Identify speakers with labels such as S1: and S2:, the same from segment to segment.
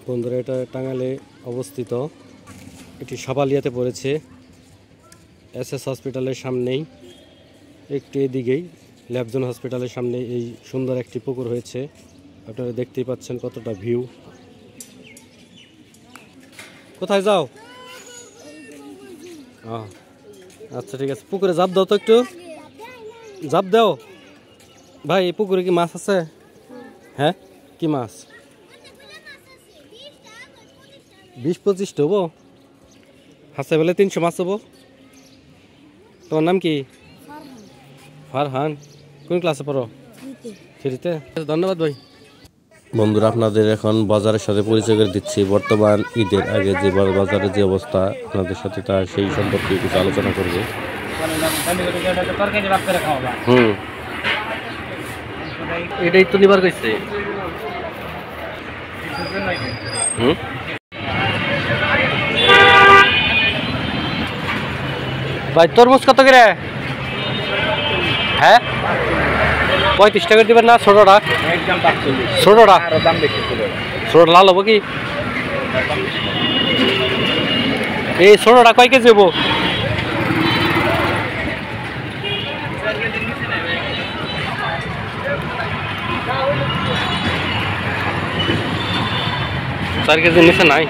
S1: বন্ধুরা, এটা টাঙ্গাইলে অবস্থিত। এটি সাবালিয়াতে পড়েছে, এসএস হসপিটালের সামনেই, একটু এদিকেই ল্যাবজন হসপিটালের সামনে এই সুন্দর একটি পুকুর হয়েছে। আপনারা দেখতেই পাচ্ছেন কতটা ভিউ। কোথায় যাও? আচ্ছা ঠিক আছে, পুকুরে জাপ দাও তো, একটু জাপ দাও। ভাই, এই পুকুরে কি মাছ আছে? হ্যাঁ, কি মাছ? 20-25 হবো? হাসে বলে 300 মাছ হবো। তোমার নাম কি? ফারহান। কোন ক্লাসে পড়ো? থ্রিতে। ধন্যবাদ ভাই। বন্ধুরা, আপনাদের এখন বাজারের সাথে পরিচয় করে দিচ্ছি। বর্তমান ঈদের আগে যে বাজারের যে অবস্থা, আপনাদের সাথে তা সেই সম্পর্কে কিছু আলোচনা করবো। এটাই তো নিবার কইছে। ভাই, তরমুজ কত করে? হ্যাঁ, 35 টাকা দিবেন না? ছোটটা ছোটটা ছোট লাল হবো কি? এই ছোটটা কয় কেজি হবো? চার কেজি নিচে নাই।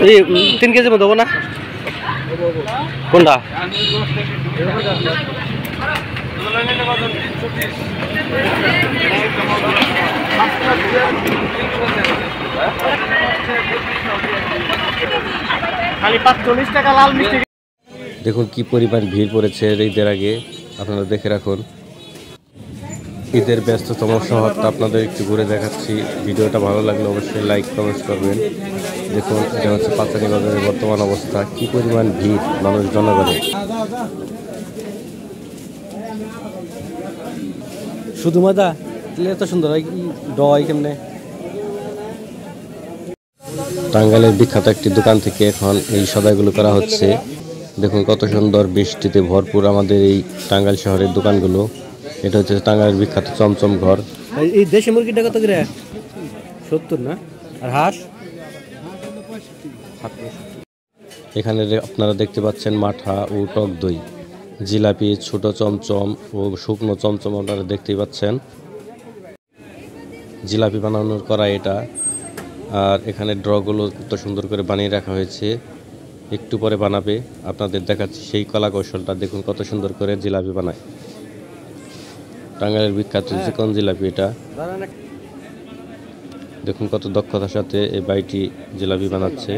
S1: এই 3 কেজি মতো হবো না? কোনটা? খালি 45 টাকা লাল মিষ্টি। দেখুন কি পরিমাণ ভিড় পড়েছে ঈদের আগে, আপনারা দেখে রাখুন। ঈদের ব্যস্ততম শহরটা আপনাদের একটু ঘুরে দেখাচ্ছি। ভিডিওটা ভালো লাগলে অবশ্যই লাইক কমেন্ট করবেন। দেখুন, এটা হচ্ছে পাঁচনি বাজারের বর্তমান অবস্থা। কি পরিমাণ ভিড় মানুষ জনগণের। শুধু মজা এত সুন্দর হয় কি ডয় কেমনে। টাঙ্গাইলের বিখ্যাত একটি দোকান থেকে এখন এই সদাইগুলো করা হচ্ছে। দেখুন কত সুন্দর, বৃষ্টিতে ভরপুর আমাদের এই টাঙ্গাইল শহরের দোকানগুলো। এটা হচ্ছে টাঙ্গাইলের বিখ্যাত চমচম ঘর। এই দেশি মুরগিটা কত করে? 70 না? আর হাঁস? এখানে আপনারা দেখতে পাচ্ছেন মাঠা ও টক দই, জিলাপি, ছোট চমচম ও শুকনো চমচম আপনারা দেখতেই পাচ্ছেন। জিলাপি বানানোর করা এটা। আর এখানে ড্রগুলো কত সুন্দর করে বানিয়ে রাখা হয়েছে, একটু পরে বানাবে। আপনাদের দেখাচ্ছি সেই কলা কৌশলটা। দেখুন কত সুন্দর করে জিলাপি বানায়। টাঙ্গাইলের বিখ্যাত চিকন জিলাপি এটা। দেখুন কত দক্ষতার সাথে এই বাইটি জিলাপি বানাচ্ছে।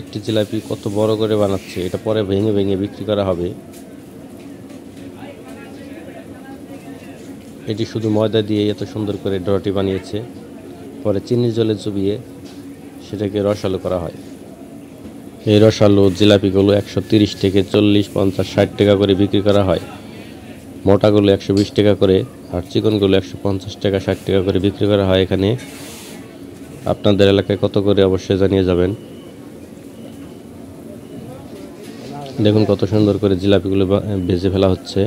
S1: একটি জিলাপি কত বড় করে বানাচ্ছে, এটা পরে ভেঙে ভেঙে বিক্রি করা হবে। এটি শুধু ময়দা দিয়ে এত সুন্দর করে ড্রটি বানিয়েছে, পরে চিনির জলে চুবিয়ে সেটাকে রসালো করা হয়। এই রসালো জিলাপিগুলো 130 থেকে 40, 50, 60 টাকা করে বিক্রি করা হয়। মোটাগুলো 120 টাকা করে, আর চিকনগুলো 150 টাকা, 60 টাকা করে বিক্রি করা হয় এখানে। আপনাদের এলাকায় কত করে অবশ্যই জানিয়ে যাবেন। দেখুন কত সুন্দর করে জিলাপিগুলো ভেজে ফেলা হচ্ছে।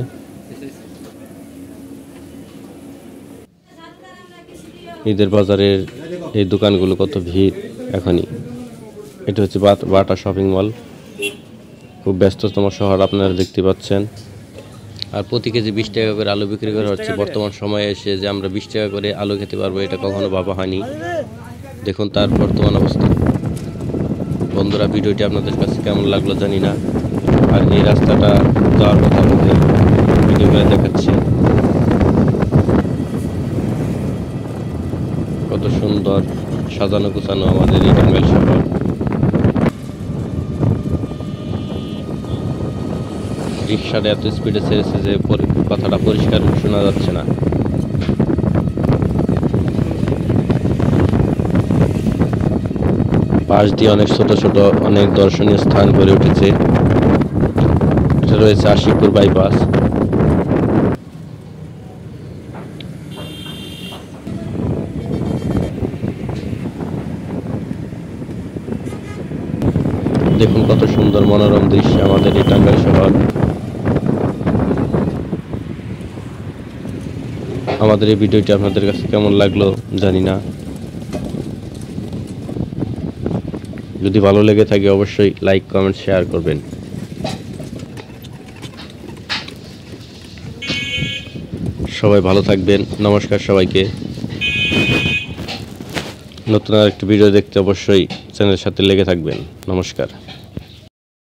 S1: ঈদের বাজারের এই দোকানগুলো কত ভিড় এখনই। এটা হচ্ছে বাটা শপিং মল, খুব ব্যস্ততম শহর আপনারা দেখতে পাচ্ছেন। আর প্রতি কেজি 20 টাকা করে আলু বিক্রি করা হচ্ছে। বর্তমান সময়ে এসে যে আমরা 20 টাকা করে আলু খেতে পারবো, এটা কখনো ভাবা হয়নি। দেখুন তার বর্তমান অবস্থা। বন্ধুরা, ভিডিওটি আপনাদের কাছে কেমন লাগলো জানি না। আর এই রাস্তাটা যাওয়ার কথা আমাদের ভিডিও করে দেখাচ্ছি। কত সুন্দর সাজানো গোছানো আমাদের এই টাঙ্গাইল শহর। রিক্সাটা এত স্পিডে ছেড়েছে যে কথাটা পরিষ্কার শোনা যাচ্ছে না। পাশ দিয়ে অনেক ছোট ছোট অনেক দর্শনীয় স্থান গড়ে উঠেছে। এটা রয়েছে আশিকপুর বাইপাস। দেখুন কত সুন্দর মনোরম দৃশ্য আমাদের এই টাঙ্গাইল শহর। আমাদের এই ভিডিওটি আপনাদের কাছে কেমন লাগলো জানি না, যদি ভালো লেগে থাকে অবশ্যই লাইক কমেন্ট শেয়ার করবেন। সবাই ভালো থাকবেন, নমস্কার সবাইকে। নতুন আরেকটি ভিডিও দেখতে অবশ্যই চ্যানেলের সাথে লেগে থাকবেন। নমস্কার।